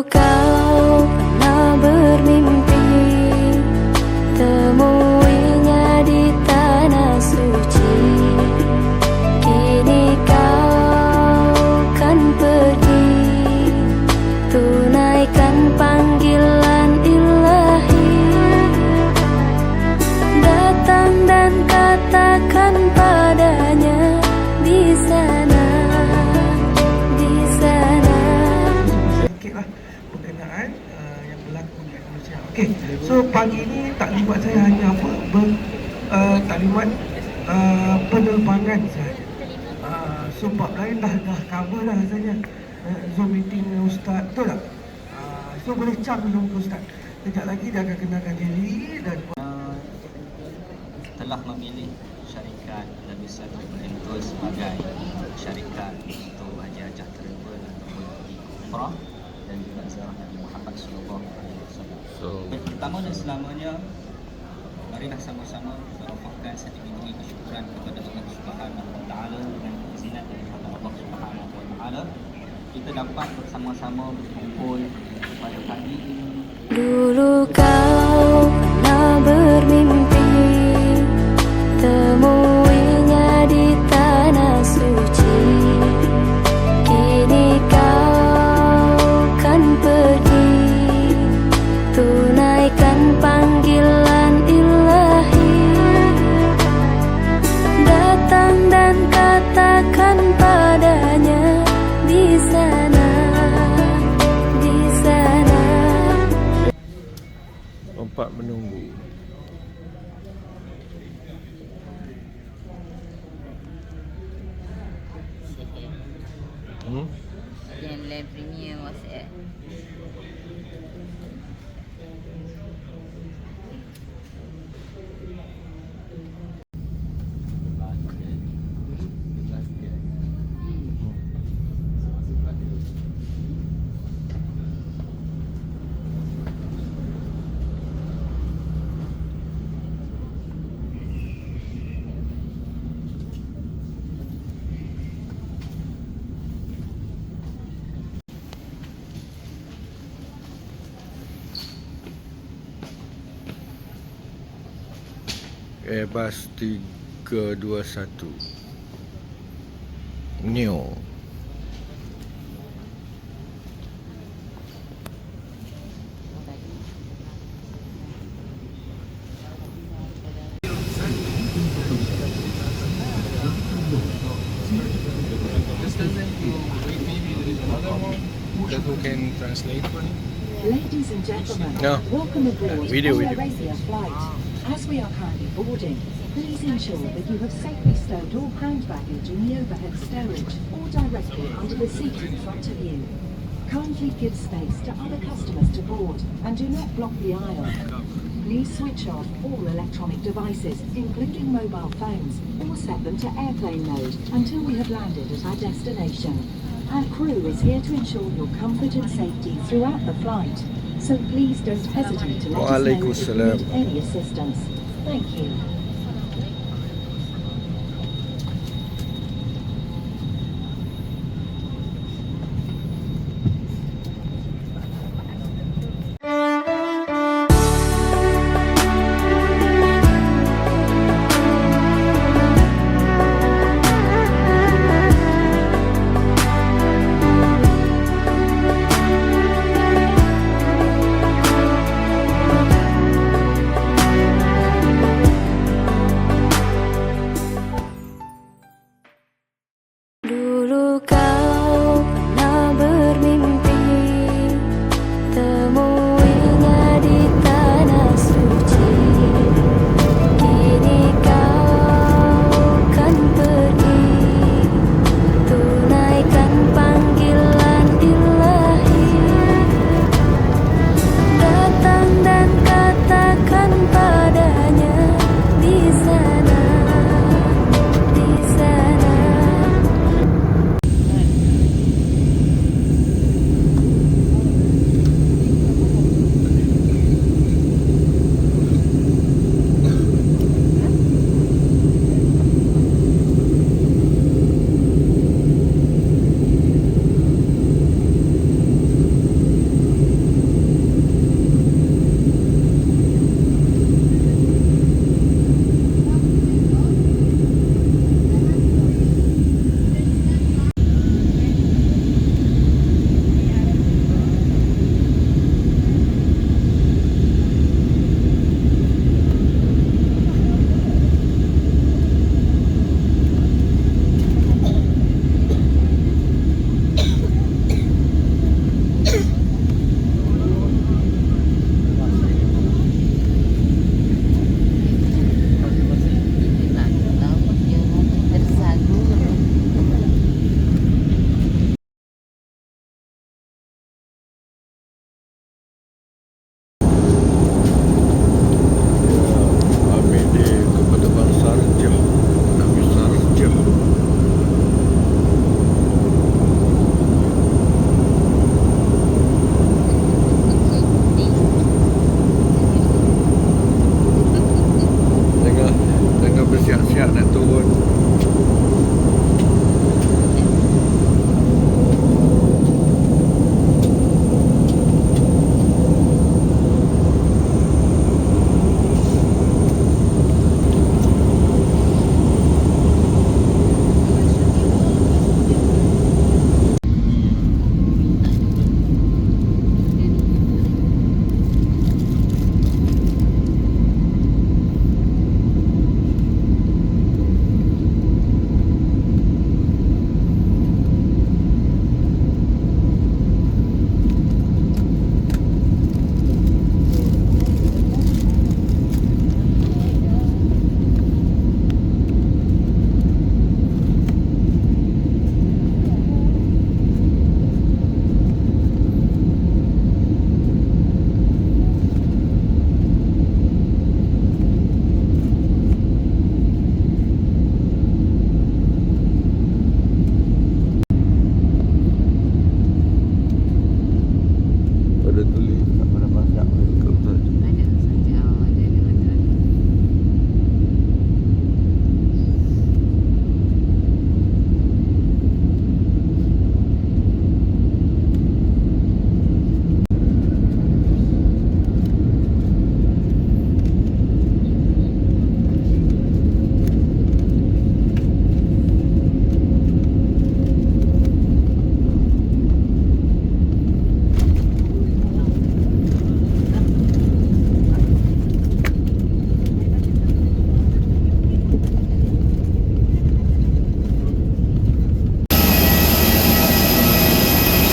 kau pernah bermimpi temuinya di tanah suci. Kini kau kan pergi tunaikan panggilan ilahi. Datang dan katakan padanya di sana, di sana. Sikitlah berkenaan yang berlaku di Malaysia. Okey, so pagi ni taklimat saya hanya taklimat penerbangan sahaja. So bab lain dah cover lah rasanya. Zoom meeting dengan Ustaz, betul tak? So boleh cam Zoom ke Ustaz. Sekejap lagi dia akan kenalkan diri dan telah memilih syarikat Labisan Rental sebagai syarikat untuk hajah travel ataupun pergi umrah dan juga ziarah Nabi Muhammad sallallahu alaihi wasallam. Pertama dan selamanya, marilah sama-sama kita rafaqkan senti-senti kesyukuran kepada Allah Subhanahu wa taala. Dengan izinan daripada Allah Subhanahu wa taala, kita dapat bersama-sama berkumpul pada pagi ini. Dulu kau pernah bermimpi temuinya di tanah suci. Kini kau kan pergi tunaikan panggilan ilahi. Datang dan katakan padanya di sana, di sana. Tempat menunggu. Yang library WhatsApp. Airbus 321 Neo. Who can translate for him? Ladies and gentlemen, No. welcome aboard Video. Air Arabia flight. As we are currently boarding, please ensure that you have safely stowed all hand baggage in the overhead stowage or directly under the seat in front of you. Kindly give space to other customers to board and do not block the aisle. Please switch off all electronic devices, including mobile phones, or set them to airplane mode until we have landed at our destination. Our crew is here to ensure your comfort and safety throughout the flight, so please don't hesitate to let us know if you Waalaikumsalam. need any assistance. Thank you. Dulu kau pernah bermimpi temuinya di tanah suci. Kini kau kan pergi tunaikan panggilan ilahi. Datang dan katakan padanya di sana, di sana.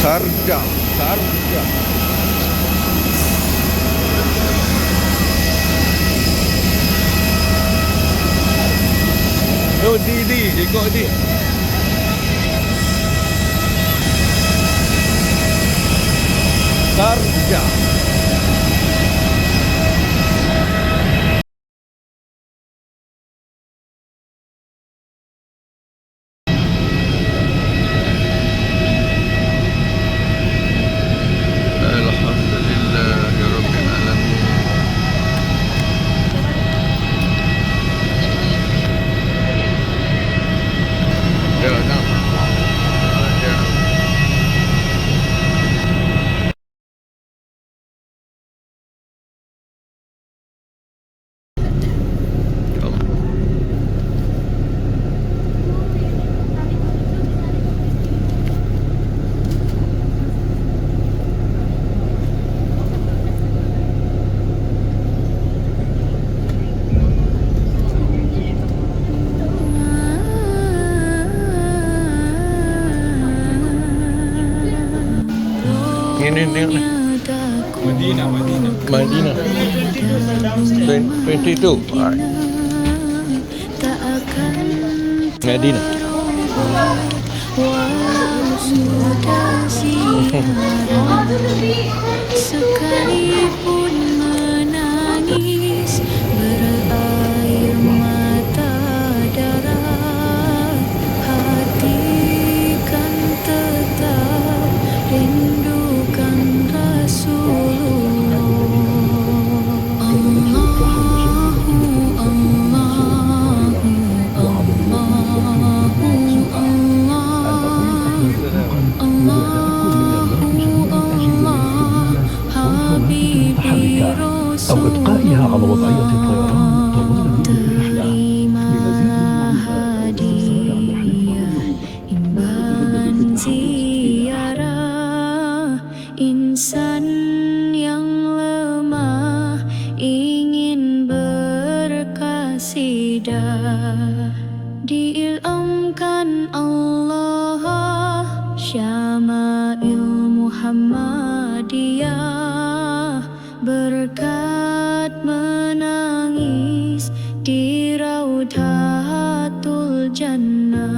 Sarja. Oh, di, ikut di. Sarja. Alhamdulillahirabbil alamin. Ya, nah. Ya. Ini tengok ni. Madinah. 22. Alright. Tak akan Madinah. walau sudah siang sekalipun menangis berair mata darah hati kan tetap rindukan Rasulullah. أو إبقائها على وضعية الطيران طوال الرحلة insan yang lemah ingin berkasidah diilhamkan Allah Syama'il Muhammadiyah berkat menangis di Raudhatul Jannah.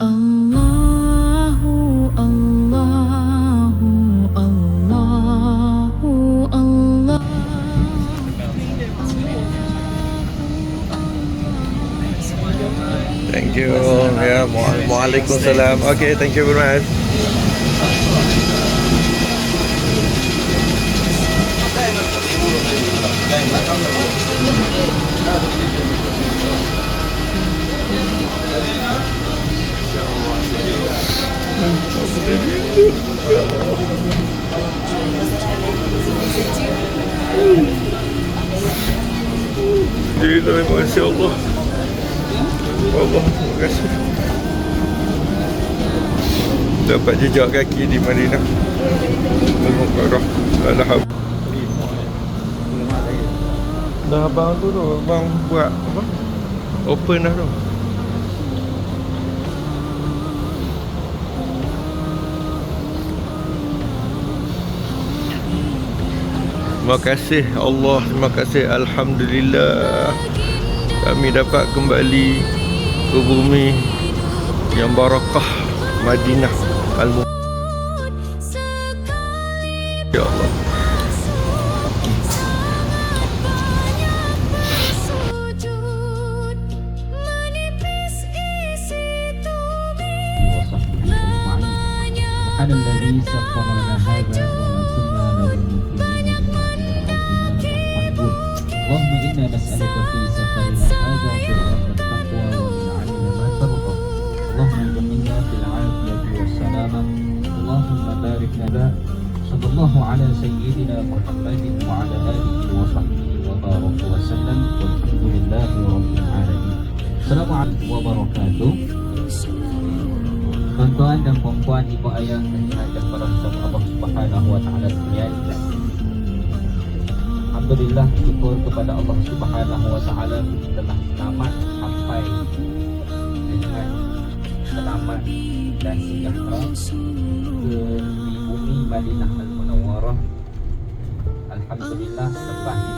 Allahu Allahu Allahu Allah. Thank you. Ya, Waalaikumsalam. Okay, thank you very much. Alhamdulillah, Masya Allah. Allah, terima kasih. Dapat jejak kaki di Madinah. Al-Mukarrah. Alhamdulillah. Dah abang tu abang buat apa? Open dah tu. Terima kasih Allah, terima kasih Alhamdulillah. Kami dapat kembali ke bumi yang barakah Madinah Al-Mukarrah. Ya Allah. سبحان الذي سخر لنا هذا وما كنا له مقرنين اللهم إنا نسألك في سفرنا هذا برا التقوى والعلم ما ترضى اللهم جمعنا في العافية والسلامة اللهم بارك لنا صلى الله على سيدنا محمد وعلى آله وصحبه وبارك وسلم والحمد لله رب العالمين. السلام عليكم وبركاته. Tuan-tuan dan puan-puan, ibu ayah dan para Allah Subhanahu wa taala sekalian. Alhamdulillah, syukur kepada Allah Subhanahu wa taala telah selamat sampai dengan selamat dan sejahtera ke di bumi Madinah Al-Munawwarah. Alhamdulillah, selepas